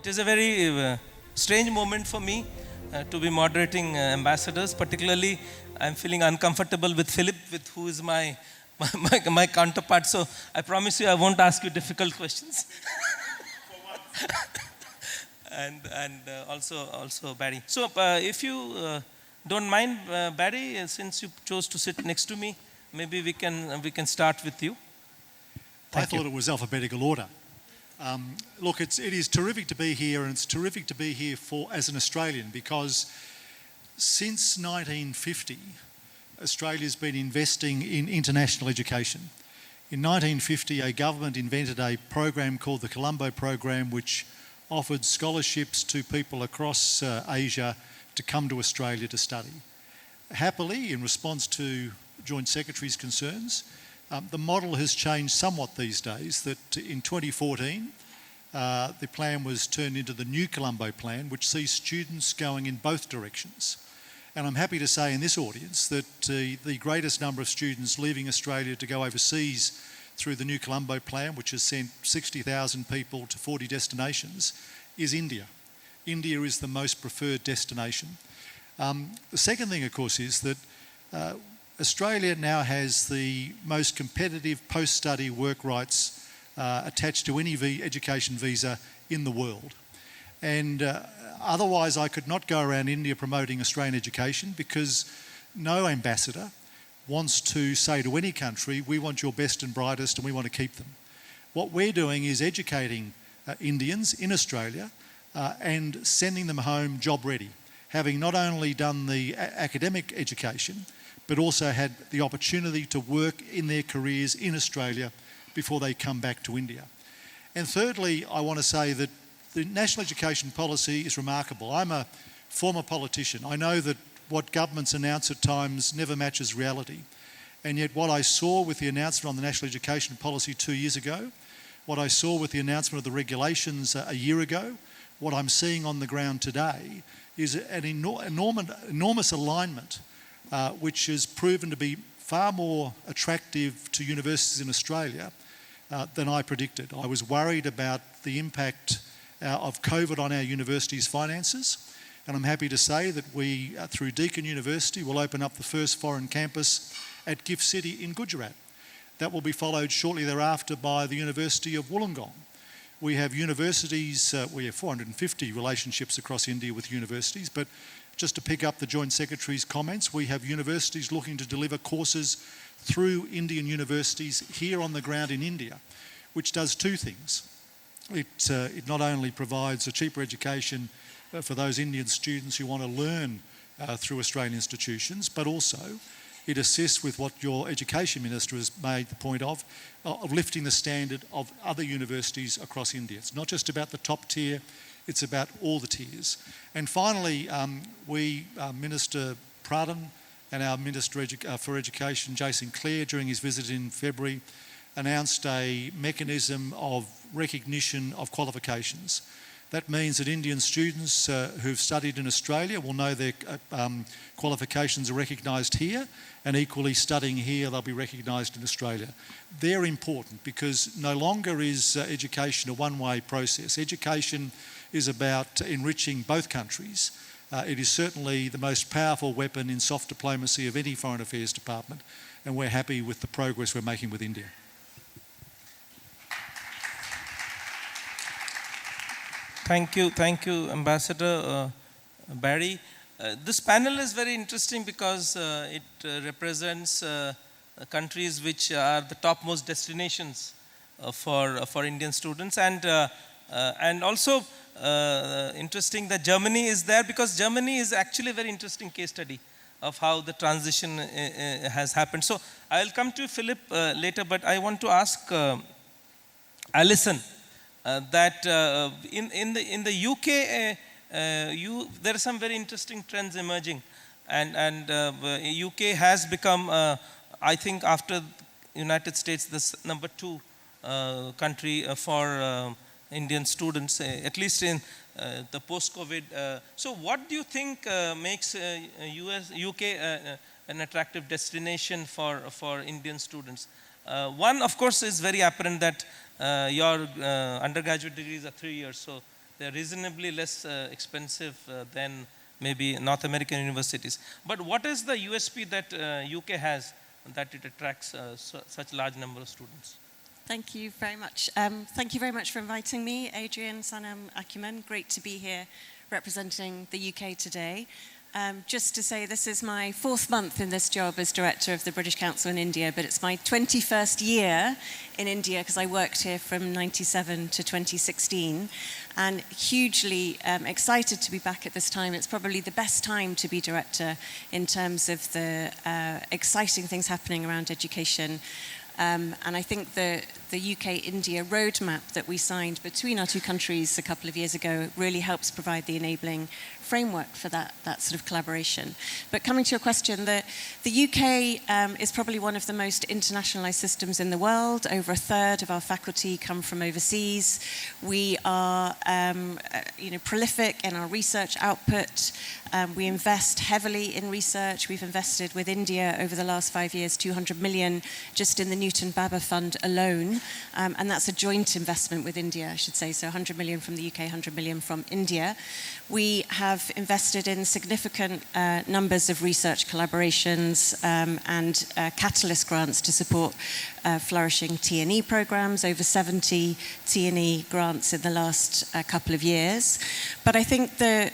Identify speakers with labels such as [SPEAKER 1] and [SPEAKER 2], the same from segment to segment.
[SPEAKER 1] It is a very strange moment for me to be moderating ambassadors. Particularly, I'm feeling uncomfortable with Philip, with who is my counterpart. So I promise you, I won't ask you difficult questions. and also Barry. So if you don't mind, Barry, since you chose to sit next to me, maybe we can start with you.
[SPEAKER 2] I thought it was alphabetical order. Look, it is terrific to be here, and it's terrific to be here as an Australian, because since 1950, Australia's been investing in international education. In 1950, a government invented a program called the Colombo Program, which offered scholarships to people across Asia to come to Australia to study. Happily, in response to Joint Secretary's concerns, the model has changed somewhat these days, that in 2014, the plan was turned into the new Colombo plan, which sees students going in both directions. And I'm happy to say in this audience that the greatest number of students leaving Australia to go overseas through the new Colombo plan, which has sent 60,000 people to 40 destinations, is India. India is the most preferred destination. The second thing, of course, is that Australia now has the most competitive post-study work rights attached to any education visa in the world. And otherwise I could not go around India promoting Australian education, because no ambassador wants to say to any country, we want your best and brightest and we want to keep them. What we're doing is educating Indians in Australia and sending them home job ready, having not only done the academic education, but also had the opportunity to work in their careers in Australia before they come back to India. And thirdly, I want to say that the national education policy is remarkable. I'm a former politician. I know that what governments announce at times never matches reality. And yet what I saw with the announcement on the national education policy 2 years ago, what I saw with the announcement of the regulations a year ago, what I'm seeing on the ground today is an enormous alignment which has proven to be far more attractive to universities in Australia than I predicted. I was worried about the impact of COVID on our universities' finances, and I'm happy to say that we, through Deakin University, will open up the first foreign campus at Gift City in Gujarat. That will be followed shortly thereafter by the University of Wollongong. We have universities, we have 450 relationships across India with universities, but just to pick up the Joint Secretary's comments, we have universities looking to deliver courses through Indian universities here on the ground in India, which does two things. It not only provides a cheaper education for those Indian students who want to learn through Australian institutions, but also it assists with what your Education Minister has made the point of lifting the standard of other universities across India. It's not just about the top tier, it's about all the tiers. And finally, Minister Pradhan and our Minister for Education, Jason Clare, during his visit in February, announced a mechanism of recognition of qualifications. That means that Indian students who've studied in Australia will know their qualifications are recognised here, and equally studying here they'll be recognised in Australia. They're important because no longer is education a one-way process. Education is about enriching both countries. It is certainly the most powerful weapon in soft diplomacy of any foreign affairs department, and we're happy with the progress we're making with India.
[SPEAKER 1] Thank you, Ambassador Barry. This panel is very interesting because it represents countries which are the topmost destinations for Indian students, and also interesting that Germany is there, because Germany is actually a very interesting case study of how the transition has happened. So I'll come to Philip later, but I want to ask Alison that in the UK there are some very interesting trends emerging, and UK has become I think after United States the number 2 country for Indian students, at least in the post-COVID. So what do you think makes UK an attractive destination for Indian students? One, of course, is very apparent that your undergraduate degrees are 3 years, so they're reasonably less expensive than maybe North American universities. But what is the USP that UK has that it attracts such large number of students?
[SPEAKER 3] Thank you very much. Thank you very much for inviting me, Adrian, Sanam, Akuman. Great to be here representing the UK today. Just to say, this is my 4th month in this job as Director of the British Council in India, but it's my 21st year in India because I worked here from 97 to 2016, and hugely excited to be back at this time. It's probably the best time to be Director in terms of the exciting things happening around education. And I think the UK-India roadmap that we signed between our two countries a couple of years ago really helps provide the enabling framework for that sort of collaboration. But coming to your question, the UK is probably one of the most internationalized systems in the world. Over a third of our faculty come from overseas. We are prolific in our research output. We invest heavily in research. We've invested with India over the last 5 years, 200 million just in the Newton Bhabha Fund alone. And that's a joint investment with India, I should say. So 100 million from the UK, 100 million from India. We have invested in significant numbers of research collaborations and catalyst grants to support flourishing T&E programs, over 70 T&E grants in the last couple of years. But I think the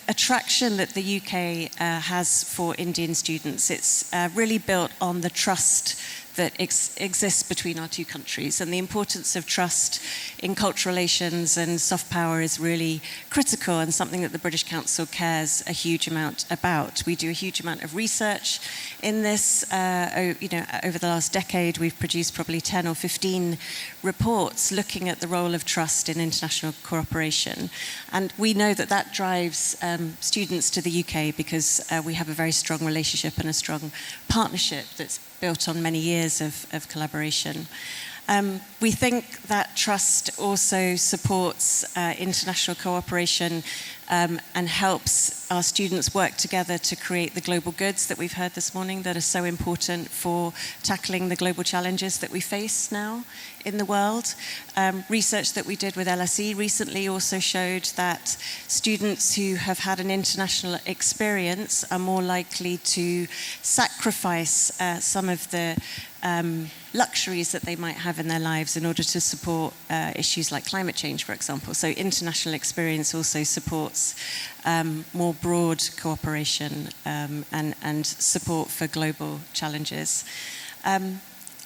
[SPEAKER 3] attraction that the UK has for Indian students, it's really built on the trust that exists between our two countries, and the importance of trust in cultural relations and soft power is really critical and something that the British Council cares a huge amount about. We do a huge amount of research in this. Over the last decade, we've produced probably 10 or 15 reports looking at the role of trust in international cooperation, and we know that that drives students to the UK because we have a very strong relationship and a strong partnership that's built on many years of collaboration. We think that trust also supports international cooperation and helps our students work together to create the global goods that we've heard this morning that are so important for tackling the global challenges that we face now in the world. Research that we did with LSE recently also showed that students who have had an international experience are more likely to sacrifice some of the luxuries that they might have in their lives in order to support issues like climate change, for example. So international experience also supports more broad cooperation and support for global challenges.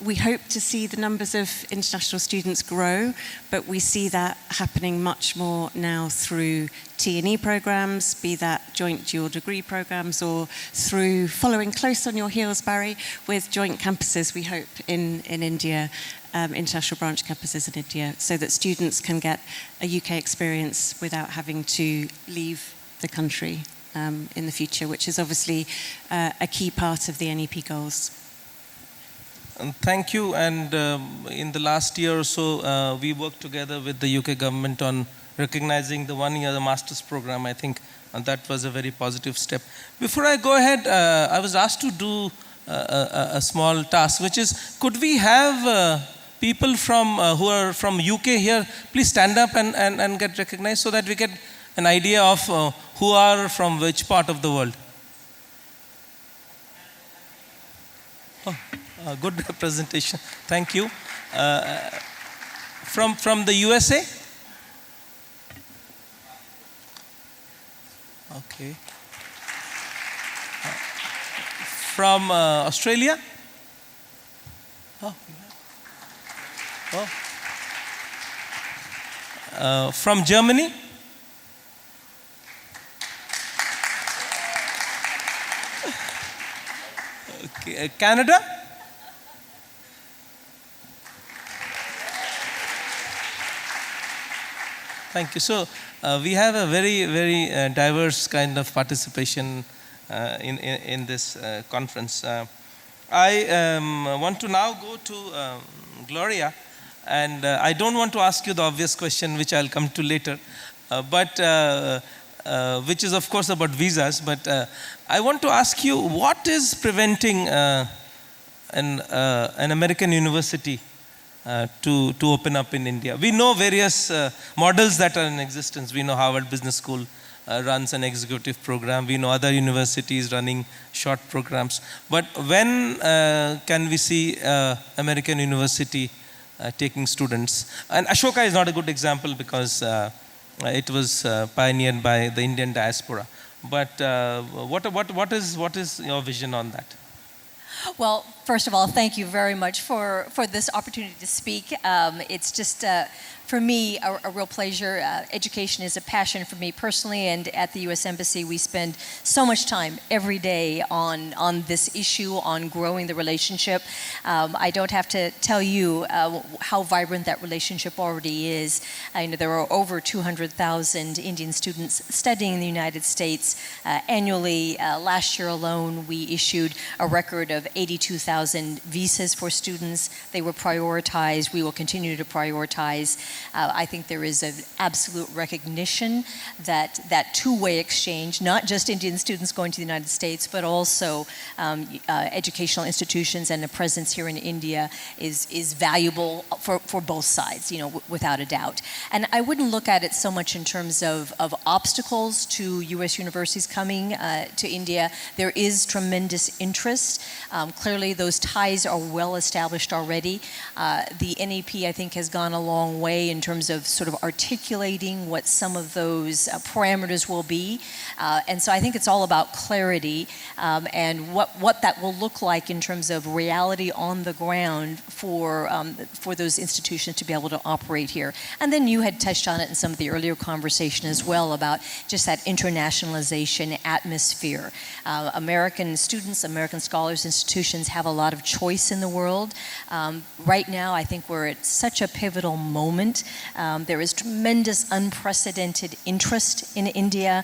[SPEAKER 3] We hope to see the numbers of international students grow, but we see that happening much more now through T&E programs, be that joint dual degree programs, or through following close on your heels, Barry, with joint campuses, we hope, in India, international branch campuses in India, so that students can get a UK experience without having to leave the country in the future, which is obviously a key part of the NEP goals.
[SPEAKER 1] Thank you. And in the last year or so, we worked together with the UK government on recognizing the 1-year master's program. I think that was a very positive step. Before I go ahead, I was asked to do a small task, which is, could we have people who are from UK here, please stand up and get recognized so that we get an idea of who are from which part of the world. Good representation. Thank you. From the USA? Okay. From Australia? From Germany? Okay. Canada? Thank you. So we have a very, very diverse kind of participation in this conference. I want to now go to Gloria, and I don't want to ask you the obvious question, which I'll come to later, but which is of course about visas. But I want to ask you, what is preventing an American university to open up in India. We know various models that are in existence. We know Harvard Business School runs an executive program. We know other universities running short programs. But when can we see American university taking students? And Ashoka is not a good example because it was pioneered by the Indian diaspora. But what is your vision on that?
[SPEAKER 4] Well, first of all, thank you very much for this opportunity to speak. It's just, for me, a real pleasure. Education is a passion for me personally, and at the U.S. Embassy, we spend so much time every day on this issue, on growing the relationship. I don't have to tell you how vibrant that relationship already is. I know there are over 200,000 Indian students studying in the United States annually. Last year alone, we issued a record of 82,000 visas for students. They were prioritized. We will continue to prioritize. I think there is an absolute recognition that that two-way exchange, not just Indian students going to the United States, but also educational institutions and a presence here in India is valuable for both sides, without a doubt. And I wouldn't look at it so much in terms of obstacles to U.S. universities coming to India. There is tremendous interest. Clearly, those ties are well established already. The NEP, I think, has gone a long way in terms of sort of articulating what some of those parameters will be. And so I think it's all about clarity and what that will look like in terms of reality on the ground for those institutions to be able to operate here. And then you had touched on it in some of the earlier conversation as well about just that internationalization atmosphere. American students, American scholars, institutions have a lot of choice in the world. Right now, I think we're at such a pivotal moment. There is tremendous, unprecedented interest in India.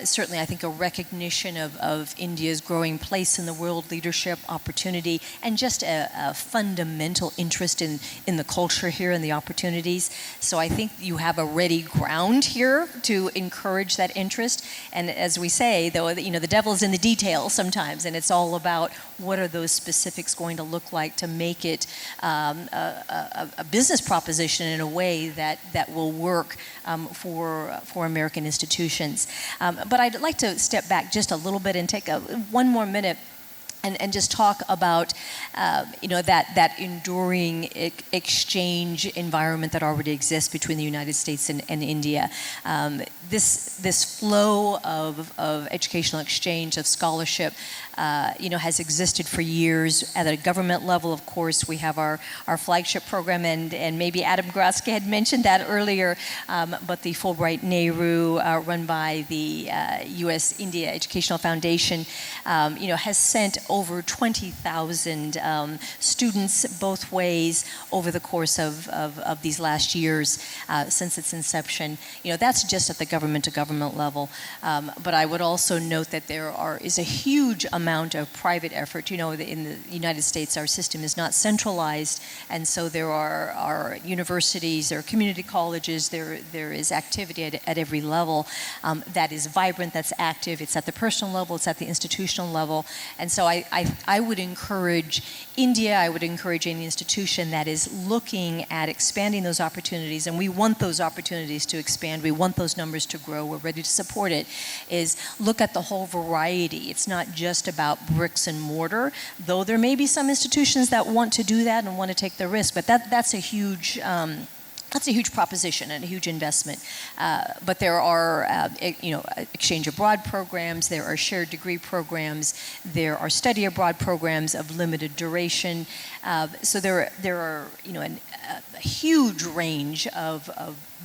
[SPEAKER 4] Certainly, I think a recognition of India's growing place in the world, leadership, opportunity, and just a fundamental interest in the culture here and the opportunities. So I think you have a ready ground here to encourage that interest. And as we say, though, the devil's in the details sometimes, and it's all about what are those specifics going to look like to make it a business proposition in a way that will work for American institutions. But I'd like to step back just a little bit and take one more minute and just talk about that enduring exchange environment that already exists between the United States and India. This flow of educational exchange, of scholarship, has existed for years. At a government level, of course, we have our flagship program, and maybe Adam Grotsky had mentioned that earlier, but the Fulbright Nehru, run by the U.S. India Educational Foundation, has sent over 20,000 students both ways over the course of these last years since its inception. That's just at the government-to-government level. But I would also note that there is a huge amount of private effort. In the United States, our system is not centralized, and so there are universities, there are community colleges, there is activity at every level that is vibrant, that's active. It's at the personal level, it's at the institutional level. And so I would encourage India, I would encourage any institution that is looking at expanding those opportunities, and we want those opportunities to expand, we want those numbers to grow, we're ready to support it, is look at the whole variety. It's not just about bricks and mortar, though there may be some institutions that want to do that and want to take the risk, but that's a huge proposition and a huge investment. But there are, exchange abroad programs, there are shared degree programs, there are study abroad programs of limited duration. So there are, a huge range of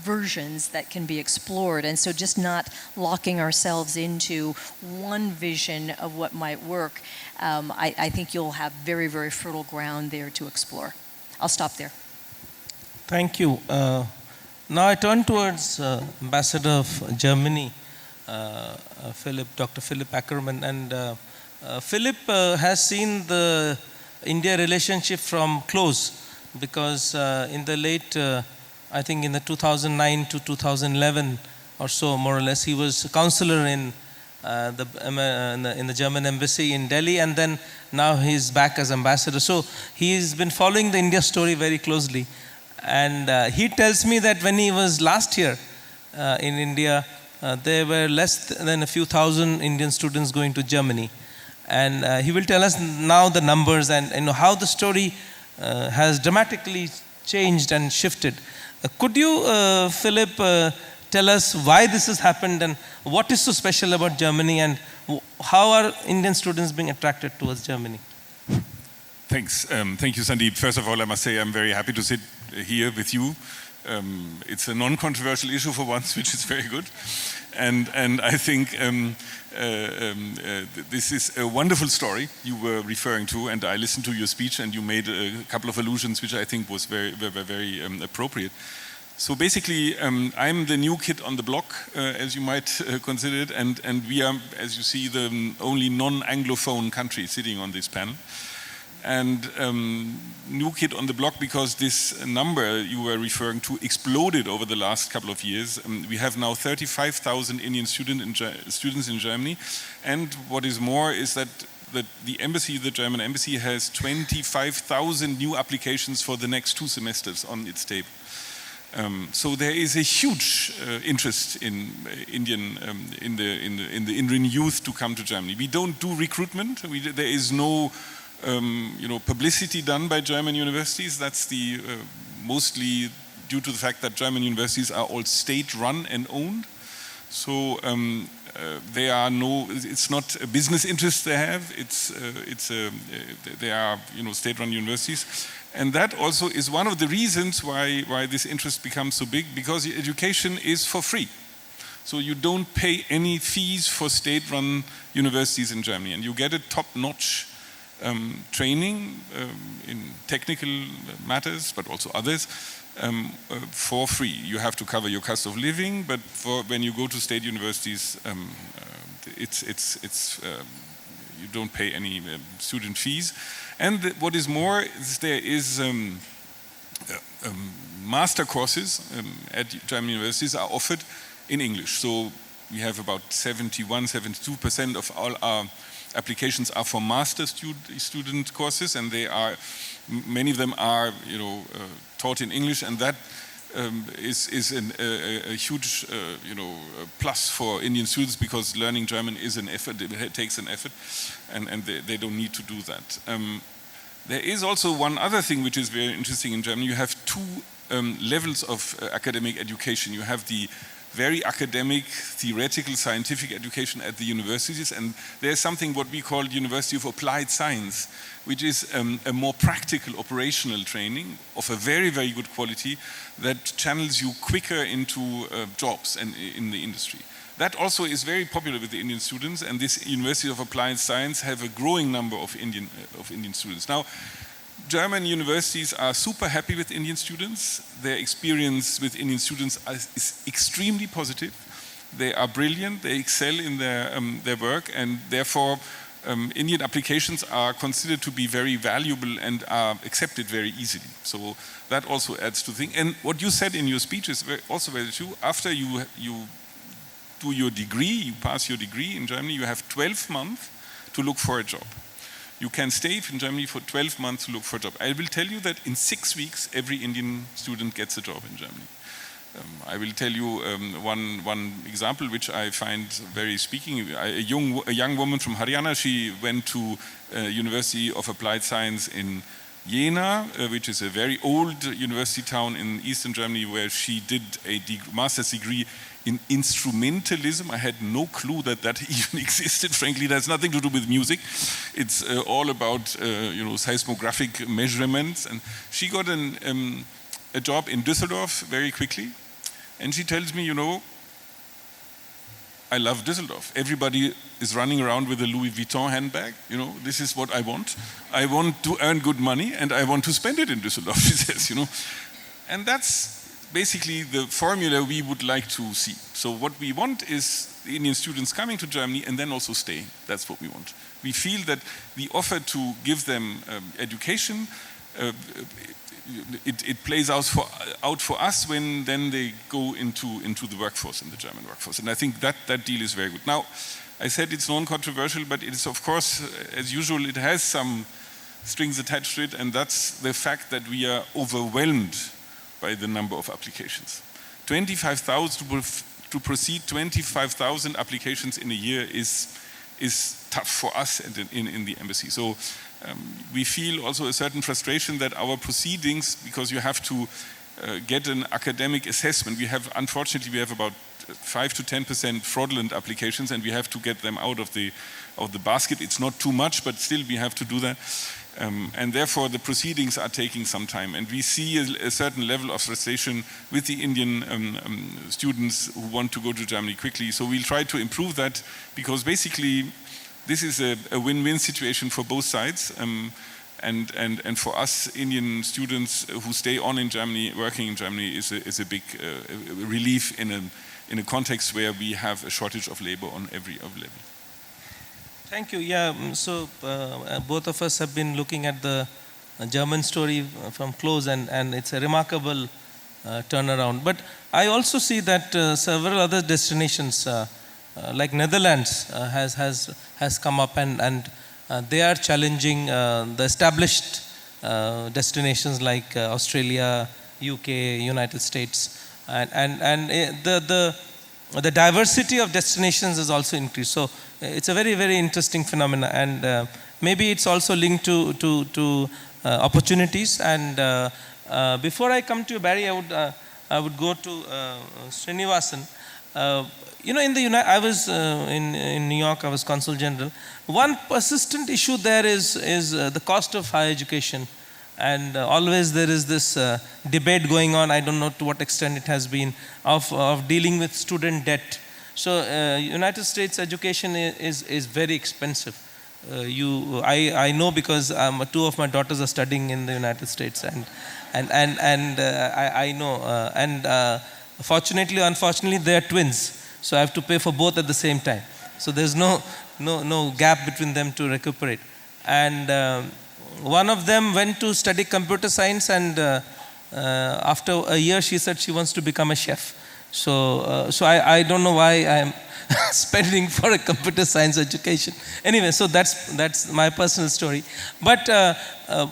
[SPEAKER 4] versions that can be explored. And so just not locking ourselves into one vision of what might work, I think you'll have very, very fertile ground there to explore. I'll stop there.
[SPEAKER 1] Thank you. Now I turn towards Ambassador of Germany, Dr. Philipp Ackermann. And Philipp has seen the India relationship from close because in the late, I think in the 2009 to 2011 or so, more or less, he was a counselor in in the German embassy in Delhi, and then now he's back as ambassador. So he's been following the India story very closely. And he tells me that when he was last year in India, there were less than a few thousand Indian students going to Germany. And he will tell us now the numbers and how the story has dramatically changed and shifted. Could you, Philip, tell us why this has happened and what is so special about Germany, and how are Indian students being attracted towards Germany?
[SPEAKER 5] Thanks. Thank you, Sandeep. First of all, I must say I'm very happy to sit here with you. It's a non-controversial issue for once, which is very good. And I think this is a wonderful story you were referring to, and I listened to your speech and you made a couple of allusions which I think were very appropriate. So basically, I'm the new kid on the block, as you might consider it, and we are, as you see, the only non-Anglophone country sitting on this panel. And new kid on the block because this number you were referring to exploded over the last couple of years. We have now 35,000 Indian students in Germany, and what is more is that the German embassy has 25,000 new applications for the next 2 semesters on its table. So there is a huge interest in Indian youth to come to Germany. We don't do recruitment. There is no publicity done by German universities. That's mostly due to the fact that German universities are all state-run and owned. So it's not a business interest they have. They are state-run universities, and that also is one of the reasons why this interest becomes so big, because education is for free. So you don't pay any fees for state-run universities in Germany, and you get a top-notch training in technical matters, but also others, for free. You have to cover your cost of living, but when you go to state universities, you don't pay any student fees. And what is more, there is master courses at German universities are offered in English. So we have about 72% of all our applications are for master student courses, and many of them are taught in English, and that is a huge plus for Indian students, because learning German is an effort. It takes an effort, and they don't need to do that. There is also one other thing which is very interesting in Germany. You have 2 levels of academic education. You have the very academic, theoretical, scientific education at the universities, and there's something what we call University of Applied Science, which is a more practical, operational training of a very, very good quality that channels you quicker into jobs and in the industry. That also is very popular with the Indian students, and this University of Applied Science have a growing number of Indian students. Now, German universities are super happy with Indian students. Their experience with Indian students is extremely positive. They are brilliant, they excel in their work, and therefore Indian applications are considered to be very valuable and are accepted very easily. So that also adds to the thing. And what you said in your speech is also very true. After you do your degree, you pass your degree in Germany, you have 12 months to look for a job. You can stay in Germany for 12 months to look for a job. I will tell you that in 6 weeks, every Indian student gets a job in Germany. I will tell you one example which I find very speaking. A young woman from Haryana, she went to University of Applied Science in Jena, which is a very old university town in eastern Germany, where she did a master's degree in instrumentalism. I had no clue that even existed. Frankly, that's nothing to do with music. It's all about seismographic measurements. And she got a job in Düsseldorf very quickly. And she tells me, I love Düsseldorf. Everybody is running around with a Louis Vuitton handbag. This is what I want. I want to earn good money, and I want to spend it in Düsseldorf, she says, And that's basically the formula we would like to see. So what we want is the Indian students coming to Germany and then also staying. That's what we want. We feel that the offer to give them education, it plays out for us when then they go into the workforce, in the German workforce. And I think that deal is very good. Now, I said it's non-controversial, but it is, of course, as usual, it has some strings attached to it, and that's the fact that we are overwhelmed by the number of applications. 25,000 to proceed 25,000 applications in a year is tough for us in the embassy. So we feel also a certain frustration that our proceedings, because you have to get an academic assessment, unfortunately we have about 5 to 10% fraudulent applications, and we have to get them out of the basket. It's not too much, but still we have to do that. And therefore the proceedings are taking some time, and we see a certain level of frustration with the Indian students who want to go to Germany quickly. So we'll try to improve that, because basically this is a win-win situation for both sides, and for us Indian students who stay on in Germany, working in Germany, is a big relief in a context where we have a shortage of labor on every level.
[SPEAKER 1] Thank you. Yeah, so both of us have been looking at the German story from close, and it's a remarkable turnaround. But I also see that several other destinations, like Netherlands, has come up, and they are challenging the established destinations like Australia, UK, United States, and the diversity of destinations has also increased. So it's a very, very interesting phenomenon, and maybe it's also linked to opportunities. And before I come to you, Barry, I would go to Srinivasan. I was in New York. I was Consul General. One persistent issue there is the cost of higher education, and always there is this debate going on. I don't know to what extent it has been of dealing with student debt. So United States education is very expensive. I know because two of my daughters are studying in the United States, and I know. Fortunately or unfortunately, they are twins. So I have to pay for both at the same time. So there's no gap between them to recuperate. And one of them went to study computer science, and after a year she said she wants to become a chef. So I don't know why I'm spending for a computer science education. Anyway, so that's my personal story. But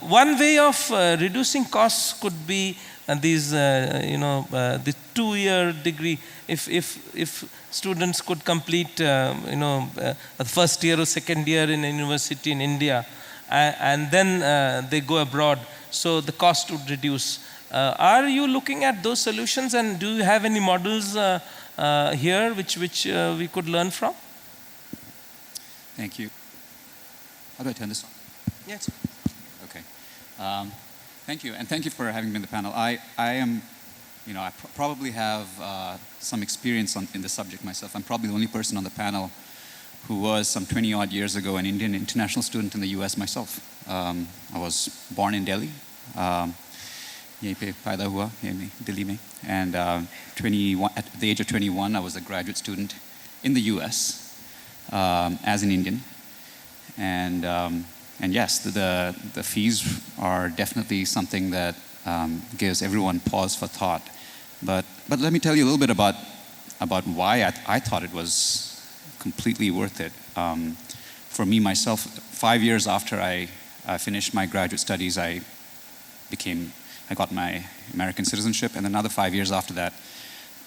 [SPEAKER 1] one way of reducing costs could be these, the 2-year degree. If students could complete, the first year or second year in a university in India, and then they go abroad, so the cost would reduce. Are you looking at those solutions, and do you have any models here which we could learn from?
[SPEAKER 6] Thank you. How do I turn this on?
[SPEAKER 1] Yes.
[SPEAKER 6] Okay. Thank you, and thank you for having me on the panel. I am, I probably have some experience in the subject myself. I'm probably the only person on the panel who was some 20 odd years ago an Indian international student in the US myself. I was born in Delhi. यहीं पे पैदा हुआ दिल्ली में, and 21 at the age of 21 I was a graduate student in the US as an Indian, and yes, the fees are definitely something that gives everyone pause for thought, but let me tell you a little bit about why I thought it was completely worth it. For me myself, 5 years after I finished my graduate studies, I got my American citizenship, and another 5 years after that,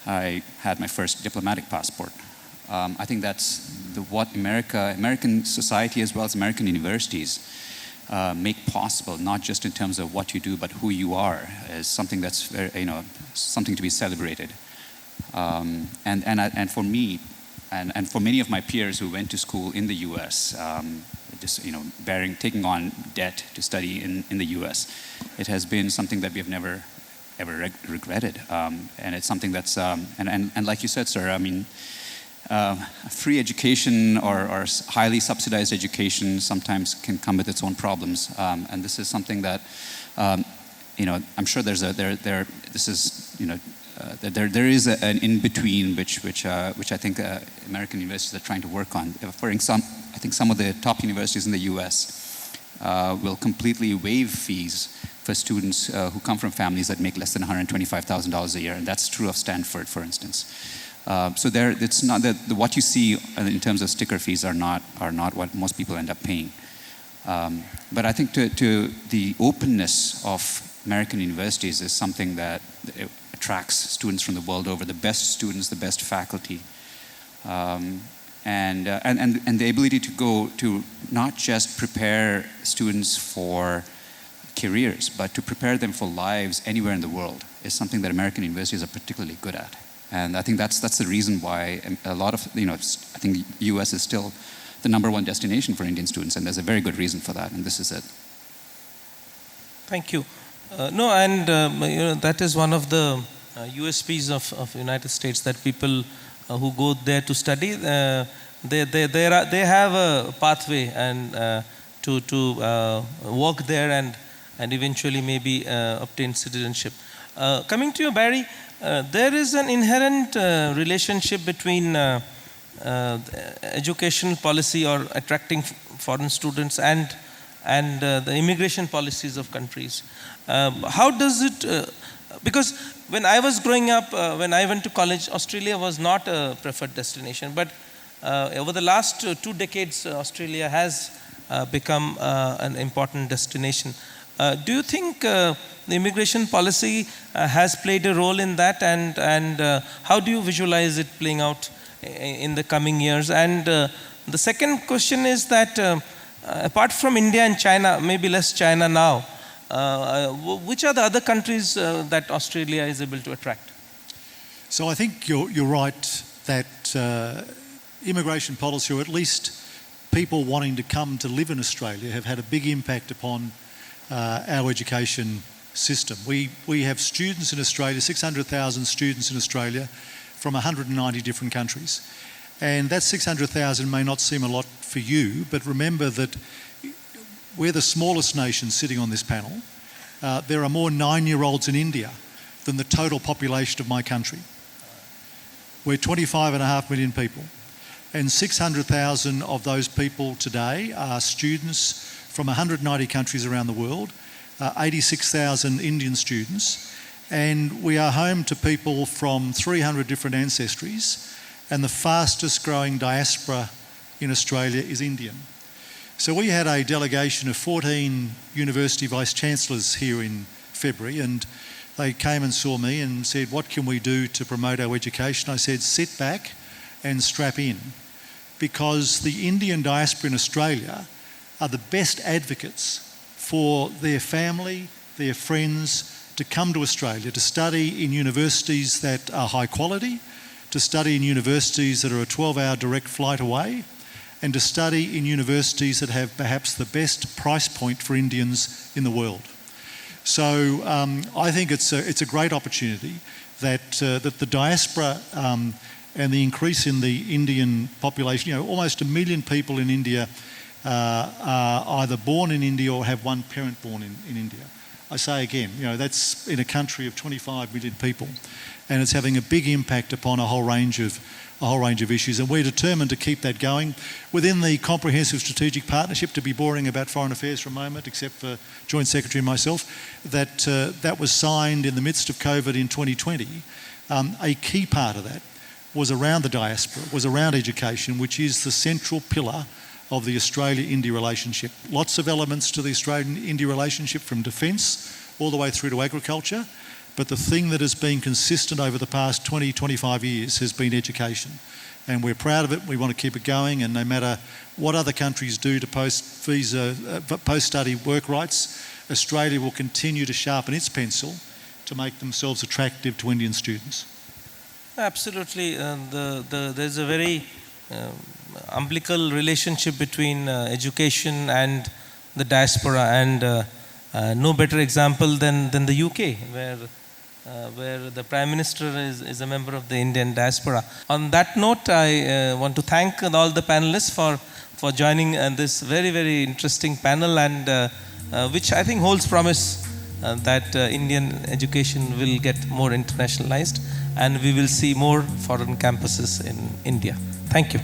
[SPEAKER 6] I had my first diplomatic passport. I think that's what American society as well as American universities make possible, not just in terms of what you do, but who you are, is something that's very, something to be celebrated. And for me, and for many of my peers who went to school in the U.S., taking on debt to study in the U.S., it has been something that we have never ever regretted, and it's something that's and like you said, sir, I mean, free education or highly subsidized education sometimes can come with its own problems, and this is something that I'm sure there is an in between which I think American universities are trying to work on. I think some of the top universities in the U.S. will completely waive fees for students who come from families that make less than $125,000 a year, and that's true of Stanford, for instance. So it's not that what you see in terms of sticker fees are not what most people end up paying. But I think to the openness of American universities is something that attracts students from the world over, the best students, the best faculty, and the ability to go to not just prepare students for careers, but to prepare them for lives anywhere in the world is something that American universities are particularly good at. And I think that's the reason why a lot of, I think the US is still the #1 destination for Indian students, and there's a very good reason for that, and this is it.
[SPEAKER 1] Thank you. That is one of the USPs of United States, that people who go there to study, they have a pathway and to work there and eventually maybe obtain citizenship. Coming to you, Barry, there is an inherent relationship between educational policy or attracting foreign students and the immigration policies of countries. How does it, because when I was growing up, when I went to college, Australia was not a preferred destination, but over the last 2 decades, Australia has become an important destination. Do you think the immigration policy has played a role in that, and how do you visualize it playing out in the coming years? And the second question is that apart from India and China, maybe less China now, which are the other countries that Australia is able to attract?
[SPEAKER 2] So I think you're right that immigration policy, or at least people wanting to come to live in Australia, have had a big impact upon our education system. We have students in Australia, 600,000 students in Australia from 190 different countries. And that 600,000 may not seem a lot for you, but remember that we're the smallest nation sitting on this panel. There are more 9-year-olds in India than the total population of my country. We're 25.5 million people. And 600,000 of those people today are students from 190 countries around the world, 86,000 Indian students. And we are home to people from 300 different ancestries. And the fastest growing diaspora in Australia is Indian. So we had a delegation of 14 university vice-chancellors here in February, and they came and saw me and said, what can we do to promote our education? I said, sit back and strap in, because the Indian diaspora in Australia are the best advocates for their family, their friends, to come to Australia, to study in universities that are high quality, to study in universities that are a 12-hour direct flight away, and to study in universities that have perhaps the best price point for Indians in the world. So I think it's a great opportunity that the diaspora and the increase in the Indian population, almost 1 million people in India are either born in India or have one parent born in India. I say again, that's in a country of 25 million people, and it's having a big impact upon a whole range of issues, and we're determined to keep that going within the comprehensive strategic partnership. To be boring about foreign affairs for a moment, except for Joint Secretary and myself, that was signed in the midst of COVID in 2020. A key part of that was around the diaspora, was around education, which is the central pillar of the Australia-India relationship. Lots of elements to the Australian-India relationship, from defence all the way through to agriculture. But the thing that has been consistent over the past 20, 25 years has been education. And we're proud of it. We want to keep it going. And no matter what other countries do to post-study work rights, Australia will continue to sharpen its pencil to make themselves attractive to Indian students.
[SPEAKER 1] Absolutely. There's a very umbilical relationship between education and the diaspora, and no better example than the UK, where the Prime Minister is a member of the Indian diaspora. On that note, I want to thank all the panelists for joining this very, very interesting panel, and which I think holds promise that Indian education will get more internationalized, and we will see more foreign campuses in India. Thank you.